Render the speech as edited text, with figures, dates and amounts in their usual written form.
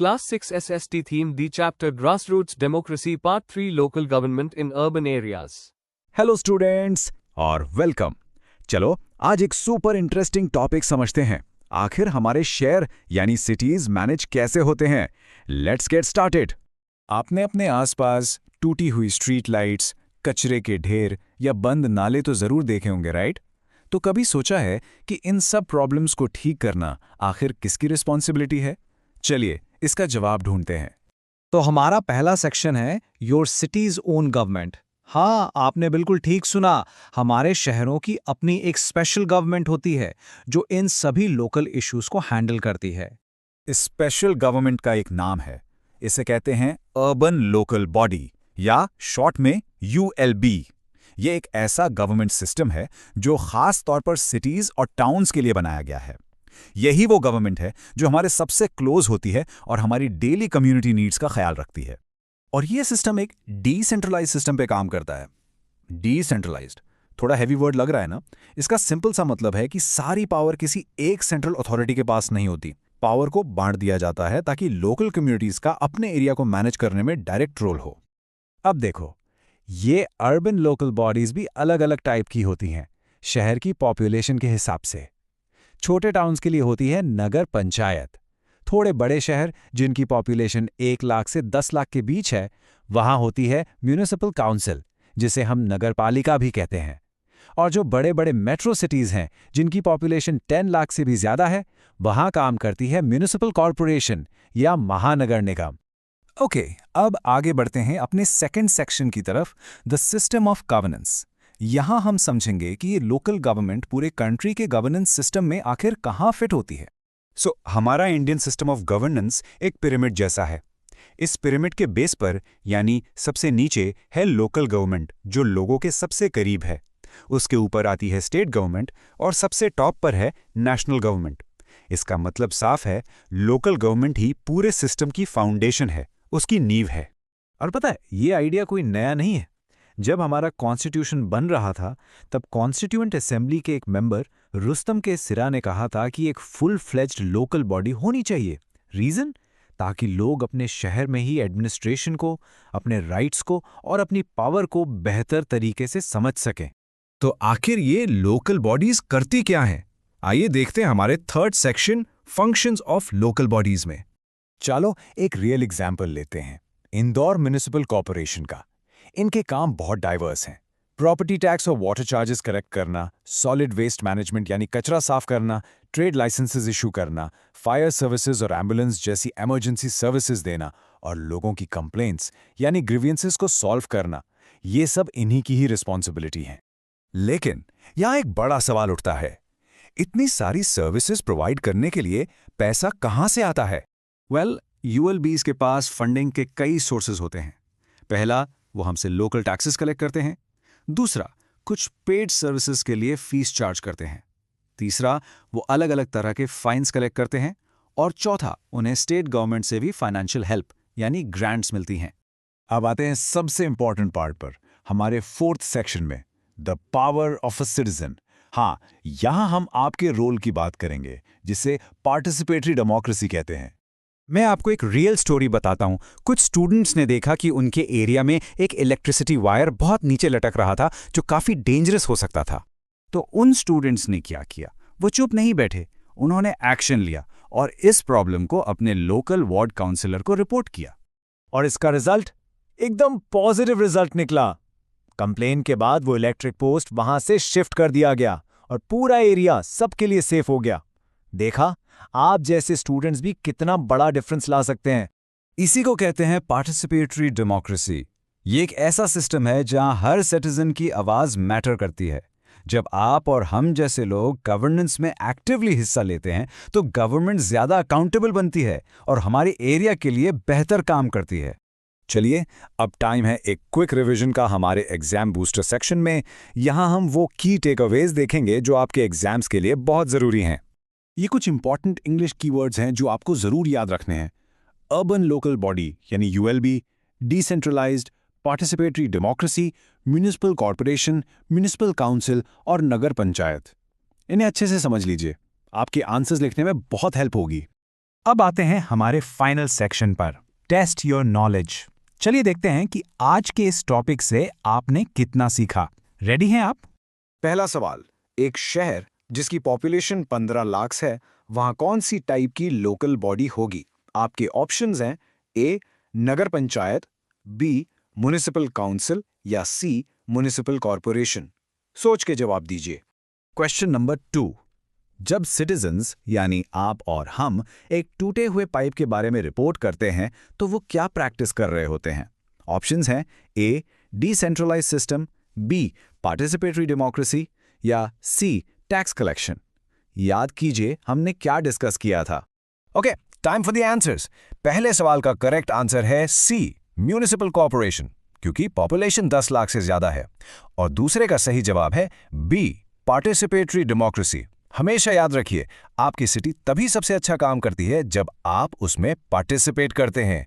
Class 6 SST theme D Chapter Grassroots Democracy Part 3 Local Government in Urban Areas. Hello students और welcome. चलो आज एक super interesting topic समझते हैं। आखिर हमारे शहर यानी सिटीज मैनेज कैसे होते हैं। Let's get started. आपने अपने आसपास टूटी हुई स्ट्रीट लाइट्स, कचरे के ढेर या बंद नाले तो जरूर देखे होंगे, राइट? तो कभी सोचा है कि इन सब प्रॉब्लम्स को ठीक करना आखिर किसकी रिस्पॉन्सिबिलिटी है? चलिए इसका जवाब ढूंढते हैं। तो हमारा पहला सेक्शन है योर सिटीज ओन गवर्नमेंट। हाँ, आपने बिल्कुल ठीक सुना। हमारे शहरों की अपनी एक स्पेशल गवर्नमेंट होती है जो इन सभी लोकल इश्यूज को हैंडल करती है। इस स्पेशल गवर्नमेंट का एक नाम है। इसे कहते हैं अर्बन लोकल बॉडी या शॉर्ट में ULB। ये एक ऐसा गवर्नमेंट सिस्टम है जो खास तौर पर सिटीज और टाउन्स के लिए बनाया गया है। यही वो गवर्नमेंट है जो हमारे सबसे क्लोज होती है और हमारी डेली कम्युनिटी नीड्स का ख्याल रखती है। और ये सिस्टम एक डिसेंट्रलाइज्ड सिस्टम पे काम करता है। डिसेंट्रलाइज्ड थोड़ा हैवी वर्ड लग रहा है ना? इसका सिंपल सा मतलब है कि सारी पावर किसी एक सेंट्रल अथॉरिटी के पास नहीं होती। पावर को बांट दिया जाता है ताकि लोकल कम्युनिटीज का अपने एरिया को मैनेज करने में डायरेक्ट रोल हो। अब देखो, ये अर्बन लोकल बॉडीज भी अलग अलग टाइप की होती हैं, शहर की पॉपुलेशन के हिसाब से। छोटे टाउन्स के लिए होती है नगर पंचायत। थोड़े बड़े शहर जिनकी पॉपुलेशन 1 लाख से 10 लाख के बीच है, वहां होती है म्यूनिसिपल काउंसिल, जिसे हम नगर पालिका भी कहते हैं। और जो बड़े बड़े मेट्रो सिटीज हैं जिनकी पॉपुलेशन 10 लाख से भी ज्यादा है, वहां काम करती है म्यूनिसिपल कॉरपोरेशन या महानगर निगम। ओके, अब आगे बढ़ते हैं अपने सेकंड सेक्शन की तरफ, द सिस्टम ऑफ गवर्नेंस। यहां हम समझेंगे कि ये लोकल गवर्नमेंट पूरे कंट्री के गवर्नेंस सिस्टम में आखिर कहां फिट होती है। हमारा इंडियन सिस्टम ऑफ गवर्नेंस एक पिरामिड जैसा है। इस पिरामिड के बेस पर यानी सबसे नीचे है लोकल गवर्नमेंट जो लोगों के सबसे करीब है। उसके ऊपर आती है स्टेट गवर्नमेंट और सबसे टॉप पर है नेशनल गवर्नमेंट। इसका मतलब साफ है, लोकल गवर्नमेंट ही पूरे सिस्टम की फाउंडेशन है, उसकी नींव है। और पता है, ये आइडिया कोई नया नहीं है। जब हमारा कॉन्स्टिट्यूशन बन रहा था, तब कॉन्स्टिट्यूएंट असेंबली के एक मेंबर रुस्तम के सिरा ने कहा था कि एक फुल फ्लेज्ड लोकल बॉडी होनी चाहिए। रीजन? ताकि लोग अपने शहर में ही एडमिनिस्ट्रेशन को, अपने राइट्स को और अपनी पावर को बेहतर तरीके से समझ सकें। तो आखिर ये लोकल बॉडीज करती क्या हैं? आइए देखते हैं हमारे third section, functions of local bodies में। चलो एक रियल एग्जाम्पल लेते हैं, इंदौर म्युनिसिपल कॉर्पोरेशन का। इनके काम बहुत डाइवर्स हैं। प्रॉपर्टी टैक्स और वाटर चार्जेस कलेक्ट करना, सॉलिड वेस्ट मैनेजमेंट यानी कचरा साफ करना, ट्रेड लाइसेंसेस इशू करना, फायर सर्विसेज और एम्बुलेंस जैसी इमरजेंसी सर्विसेज देना और लोगों की कंप्लेंट्स यानी ग्रीवियंसेस को सॉल्व करना, ये सब इन्हीं की ही रिस्पॉन्सिबिलिटी है। लेकिन यहाँ एक बड़ा सवाल उठता है, इतनी सारी सर्विसेज प्रोवाइड करने के लिए पैसा कहाँ से आता है? ULBs के पास फंडिंग के कई सोर्सेज होते हैं। पहला, वो हमसे लोकल टैक्सेस कलेक्ट करते हैं। दूसरा, कुछ पेड सर्विसेज के लिए फीस चार्ज करते हैं। तीसरा, वो अलग अलग तरह के फाइन्स कलेक्ट करते हैं। और चौथा, उन्हें स्टेट गवर्नमेंट से भी फाइनेंशियल हेल्प यानी ग्रांट्स मिलती हैं। अब आते हैं सबसे इंपॉर्टेंट पार्ट पर, हमारे फोर्थ सेक्शन में, the power of a citizen. हाँ, यहां हम आपके रोल की बात करेंगे, जिसे पार्टिसिपेटरी डेमोक्रेसी कहते हैं। मैं आपको एक रियल स्टोरी बताता हूं। कुछ स्टूडेंट्स ने देखा कि उनके एरिया में एक इलेक्ट्रिसिटी वायर बहुत नीचे लटक रहा था जो काफी डेंजरस हो सकता था। तो उन स्टूडेंट्स ने क्या किया? वो चुप नहीं बैठे, उन्होंने एक्शन लिया और इस प्रॉब्लम को अपने लोकल वार्ड काउंसिलर को रिपोर्ट किया। और इसका रिजल्ट एकदम पॉजिटिव रिजल्ट निकला। कंप्लेन के बाद वो इलेक्ट्रिक पोस्ट वहां से शिफ्ट कर दिया गया और पूरा एरिया सबके लिए सेफ हो गया। देखा, आप जैसे स्टूडेंट्स भी कितना बड़ा डिफरेंस ला सकते हैं। इसी को कहते हैं पार्टिसिपेटरी डेमोक्रेसी। ये एक ऐसा सिस्टम है जहां हर सिटीजन की आवाज मैटर करती है। जब आप और हम जैसे लोग गवर्नेंस में एक्टिवली हिस्सा लेते हैं, तो गवर्नमेंट ज्यादा अकाउंटेबल बनती है और हमारे एरिया के लिए बेहतर काम करती है। चलिए, अब टाइम है एक क्विक रिवीजन का हमारे एग्जाम बूस्टर सेक्शन में। यहां हम वो की टेकअवेज देखेंगे जो आपके एग्जाम्स के लिए बहुत जरूरी हैं। ये कुछ इंपॉर्टेंट इंग्लिश कीवर्ड्स हैं जो आपको जरूर याद रखने हैं। अर्बन लोकल बॉडी यानी ULB, decentralised, participatory democracy, municipal corporation, municipal council और नगर पंचायत। इन्हें अच्छे से समझ लीजिए, आपके आंसर्स लिखने में बहुत हेल्प होगी। अब आते हैं हमारे फाइनल सेक्शन पर, टेस्ट योर नॉलेज। चलिए देखते हैं कि आज के इस टॉपिक से आपने कितना सीखा। रेडी हैं आप? पहला सवाल, एक शहर जिसकी पॉपुलेशन 15 लाख है, वहां कौन सी टाइप की लोकल बॉडी होगी? आपके ऑप्शंस हैं ए नगर पंचायत, बी म्युनिसिपल काउंसिल या सी म्युनिसिपल कॉरपोरेशन। सोच के जवाब दीजिए। क्वेश्चन नंबर 2, जब सिटीजन्स यानी आप और हम एक टूटे हुए पाइप के बारे में रिपोर्ट करते हैं तो वो क्या प्रैक्टिस कर रहे होते हैं? ऑप्शंस हैं A decentralised system, B participatory democracy या सी टैक्स कलेक्शन। याद कीजिए हमने क्या डिस्कस किया था। Okay, time for the answers. पहले सवाल का करेक्ट आंसर है सी म्युनिसिपल कॉरपोरेशन, क्योंकि पॉपुलेशन 10 लाख से ज्यादा है। और दूसरे का सही जवाब है बी पार्टिसिपेटरी डेमोक्रेसी। हमेशा याद रखिए, आपकी सिटी तभी सबसे अच्छा काम करती है जब आप उसमें पार्टिसिपेट करते हैं।